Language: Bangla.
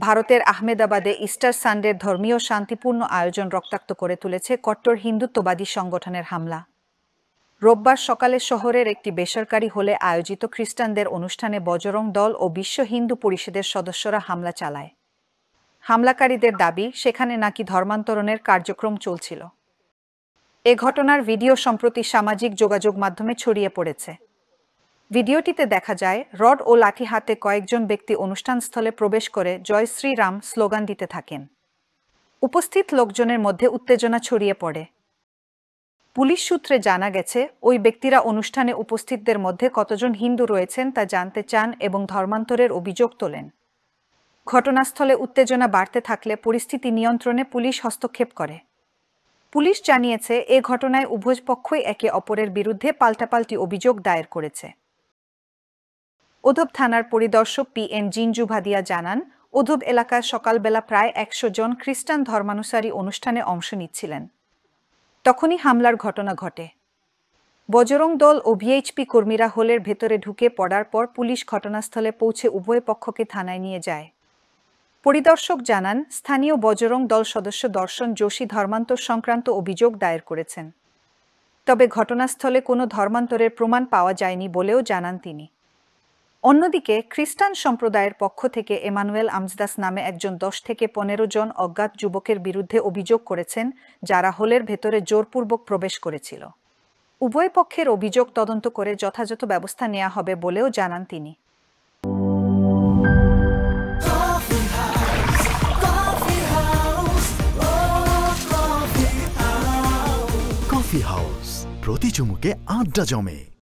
ভারতের আহমেদাবাদে ইস্টার সানডের ধর্মীয় শান্তিপূর্ণ আয়োজন রক্তাক্ত করে তুলেছে কট্টর হিন্দুত্ববাদী সংগঠনের হামলা। রোববার সকালে শহরের একটি বেসরকারি হলে আয়োজিত খ্রিস্টানদের অনুষ্ঠানে বজরং দল ও বিশ্ব হিন্দু পরিষদের সদস্যরা হামলা চালায়। হামলাকারীদের দাবি, সেখানে নাকি ধর্মান্তরণের কার্যক্রম চলছিল। এ ঘটনার ভিডিও সম্প্রতি সামাজিক যোগাযোগ মাধ্যমে ছড়িয়ে পড়েছে। ভিডিওটিতে দেখা যায়, রড ও লাঠি হাতে কয়েকজন ব্যক্তি অনুষ্ঠানস্থলে প্রবেশ করে জয় শ্রীরাম স্লোগান দিতে থাকেন। উপস্থিত লোকজনের মধ্যে উত্তেজনা ছড়িয়ে পড়ে। পুলিশ সূত্রে জানা গেছে, ওই ব্যক্তিরা অনুষ্ঠানে উপস্থিতদের মধ্যে কতজন হিন্দু রয়েছেন তা জানতে চান এবং ধর্মান্তরের অভিযোগ তোলেন। ঘটনাস্থলে উত্তেজনা বাড়তে থাকলে পরিস্থিতি নিয়ন্ত্রণে পুলিশ হস্তক্ষেপ করে। পুলিশ জানিয়েছে, এ ঘটনায় উভয় পক্ষই একে অপরের বিরুদ্ধে পাল্টাপাল্টি অভিযোগ দায়ের করেছে। ওধব থানার পরিদর্শক PN জিঞ্জু ভাদিয়া জানান, ওধব এলাকায় সকালবেলা প্রায় 100 জন খ্রিস্টান ধর্মানুসারী অনুষ্ঠানে অংশ নিচ্ছিলেন। তখনই হামলার ঘটনা ঘটে। বজরং দল ও VHP কর্মীরা হলের ভেতরে ঢুকে পড়ার পর পুলিশ ঘটনাস্থলে পৌঁছে উভয় পক্ষকে থানায় নিয়ে যায়। পরিদর্শক জানান, স্থানীয় বজরং দল সদস্য দর্শন যোশী ধর্মান্তর সংক্রান্ত অভিযোগ দায়ের করেছেন। তবে ঘটনাস্থলে কোনো ধর্মান্তরের প্রমাণ পাওয়া যায়নি বলেও জানান তিনি। অন্যদিকে খ্রিস্টান সম্প্রদায়ের পক্ষ থেকে এমানুয়েল আমজদাস নামে একজন 10 থেকে 15 জন অজ্ঞাত যুবকের বিরুদ্ধে অভিযোগ করেছেন, যারা হলের ভেতরে জোরপূর্বক প্রবেশ করেছিল। উভয় পক্ষের অভিযোগ তদন্ত করে যথাযথ ব্যবস্থা নেওয়া হবে বলেও জানান তিনি। কফি হাউস, প্রতি চুমুকে আড্ডা জমে।